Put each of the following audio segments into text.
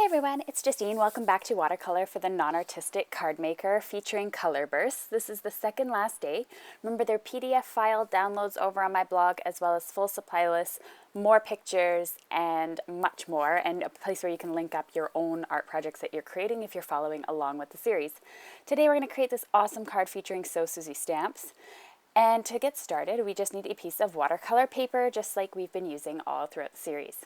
Hey everyone, it's Justine. Welcome back to Watercolor for the non-artistic Cardmaker featuring color bursts. This is the second last day. Remember, their PDF file downloads over on my blog, as well as full supply lists, more pictures, and much more, and a place where you can link up your own art projects that you're creating if you're following along with the series. Today we're going to create this awesome card featuring So Susie stamps. And to get started, we just need a piece of watercolor paper, just like we've been using all throughout the series.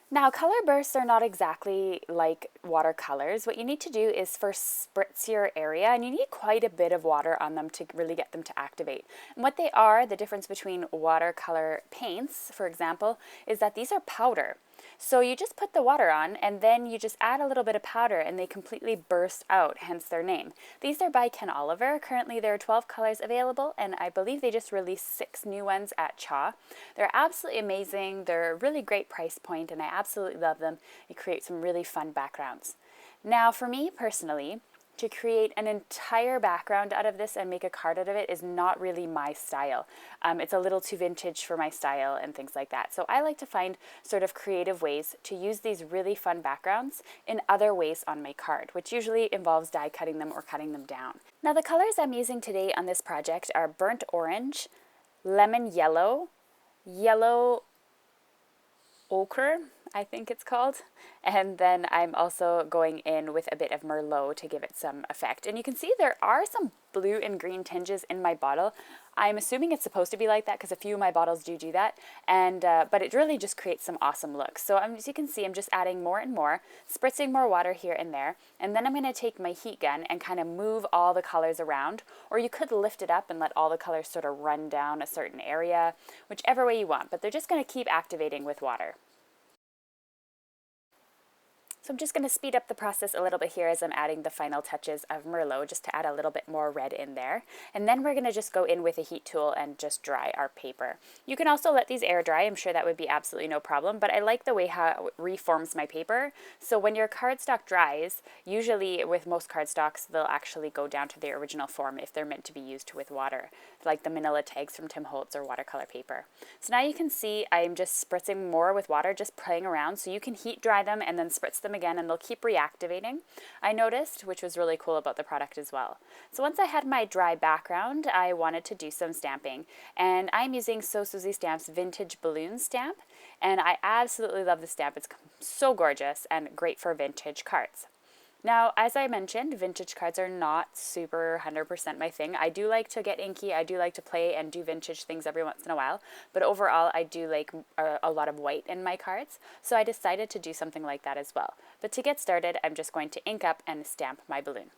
Now, color bursts are not exactly like watercolors. What you need to do is first spritz your area, and you need quite a bit of water on them to really get them to activate. And what they are, the difference between watercolor paints, for example, is that these are powder. So you just put the water on, and then you just add a little bit of powder, and they completely burst out, hence their name. These are by Ken Oliver. Currently there are 12 colors available, and I believe they just released 6 new ones at Chaw. They're absolutely amazing. They're a really great price point, and I absolutely love them. They create some really fun backgrounds. Now, for me personally, to create an entire background out of this and make a card out of it is not really my style. It's a little too vintage for my style and things like that. So I like to find sort of creative ways to use these really fun backgrounds in other ways on my card, which usually involves die cutting them or cutting them down. Now, the colors I'm using today on this project are burnt orange, lemon yellow, yellow ochre, I think it's called, and then I'm also going in with a bit of Merlot to give it some effect. And you can see there are some blue and green tinges in my bottle. I'm assuming it's supposed to be like that because a few of my bottles do that, and but it really just creates some awesome looks. So as you can see, I'm just adding more and more, spritzing more water here and there, and then I'm going to take my heat gun and kind of move all the colors around, or you could lift it up and let all the colors sort of run down a certain area, whichever way you want, but they're just going to keep activating with water. So I'm just going to speed up the process a little bit here as I'm adding the final touches of Merlot, just to add a little bit more red in there. And then we're going to just go in with a heat tool and just dry our paper. You can also let these air dry. I'm sure that would be absolutely no problem, but I like the way how it reforms my paper. So when your cardstock dries, usually with most cardstocks, they'll actually go down to their original form if they're meant to be used with water, like the manila tags from Tim Holtz or watercolor paper. So now you can see I'm just spritzing more with water, just playing around, so you can heat dry them and then spritz them again, and they'll keep reactivating. I noticed, which was really cool about the product as well. So once I had my dry background, I wanted to do some stamping, and I'm using So Susie Stamps Vintage Balloon Stamp, and I absolutely love the stamp. It's so gorgeous and great for vintage cards. Now, as I mentioned, vintage cards are not super 100% my thing. I do like to get inky, I do like to play and do vintage things every once in a while, but overall I do like a lot of white in my cards, so I decided to do something like that as well. But to get started, I'm just going to ink up and stamp my balloon.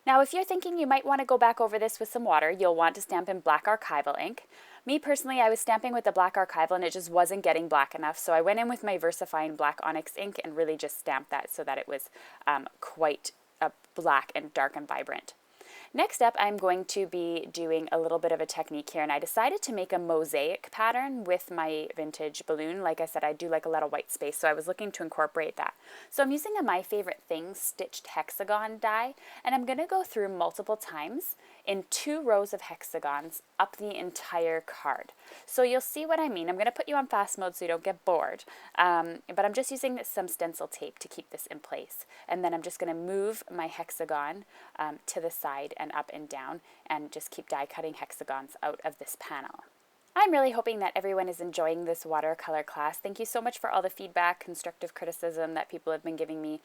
Now, if you're thinking you might want to go back over this with some water, you'll want to stamp in black archival ink. Me personally, I was stamping with the black archival and it just wasn't getting black enough, so I went in with my VersaFine black onyx ink and really just stamped that so that it was quite black and dark and vibrant. Next up, I'm going to be doing a little bit of a technique here, and I decided to make a mosaic pattern with my vintage balloon. Like I said, I do like a lot of white space, so I was looking to incorporate that. So I'm using a My Favorite Things stitched hexagon die, and I'm going to go through multiple times in 2 rows of hexagons up the entire card. So you'll see what I mean. I'm going to put you on fast mode so you don't get bored, but I'm just using some stencil tape to keep this in place. And then I'm just going to move my hexagon to the side and up and down, and just keep die cutting hexagons out of this panel. I'm really hoping that everyone is enjoying this watercolor class. Thank you so much for all the feedback, constructive criticism that people have been giving me,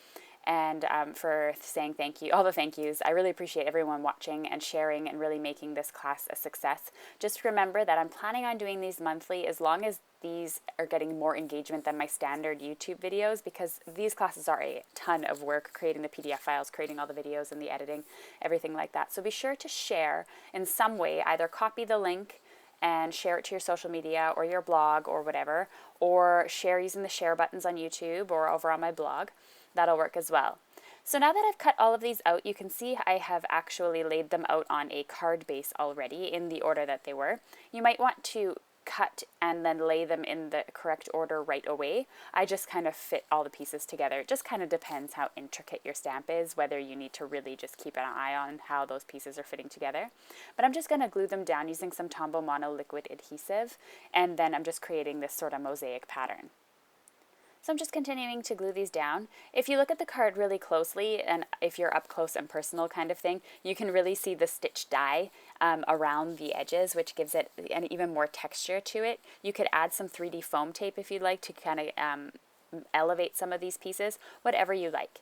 and for saying thank you, all the thank yous. I really appreciate everyone watching and sharing and really making this class a success. Just remember that I'm planning on doing these monthly as long as these are getting more engagement than my standard YouTube videos, because these classes are a ton of work, creating the PDF files, creating all the videos and the editing, everything like that. So be sure to share in some way, either copy the link and share it to your social media or your blog or whatever, or share using the share buttons on YouTube or over on my blog. That'll work as well. So now that I've cut all of these out, you can see I have actually laid them out on a card base already in the order that they were. You might want to cut and then lay them in the correct order right away. I just kind of fit all the pieces together. It just kind of depends how intricate your stamp is, whether you need to really just keep an eye on how those pieces are fitting together. But I'm just going to glue them down using some Tombow Mono liquid adhesive, and then I'm just creating this sort of mosaic pattern. So I'm just continuing to glue these down. If you look at the card really closely, and if you're up close and personal kind of thing, you can really see the stitch dye around the edges, which gives it an even more texture to it. You could add some 3D foam tape if you'd like to kind of elevate some of these pieces, whatever you like.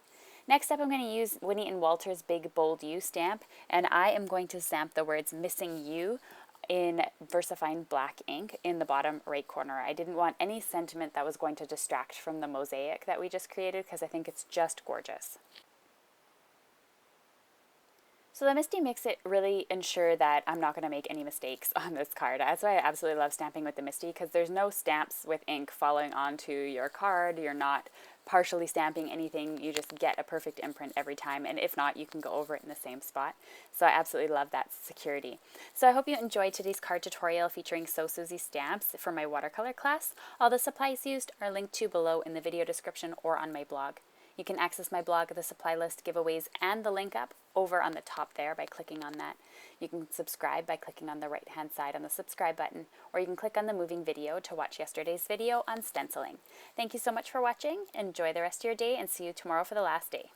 Next up, I'm going to use Winnie and Walter's Big Bold U stamp, and I am going to stamp the words Missing You in VersaFine black ink in the bottom right corner. I didn't want any sentiment that was going to distract from the mosaic that we just created because I think it's just gorgeous. So the Misty Mix It really ensure that I'm not going to make any mistakes on this card. That's why I absolutely love stamping with the Misty, because there's no stamps with ink falling onto your card. You're not partially stamping anything. You just get a perfect imprint every time, and if not, you can go over it in the same spot. So I absolutely love that security. So I hope you enjoyed today's card tutorial featuring So Susie stamps for my watercolor class. All the supplies used are linked to below in the video description or on my blog. You can access my blog, the supply list, giveaways, and the link up over on the top there by clicking on that. You can subscribe by clicking on the right-hand side on the subscribe button, or you can click on the moving video to watch yesterday's video on stenciling. Thank you so much for watching. Enjoy the rest of your day, and see you tomorrow for the last day.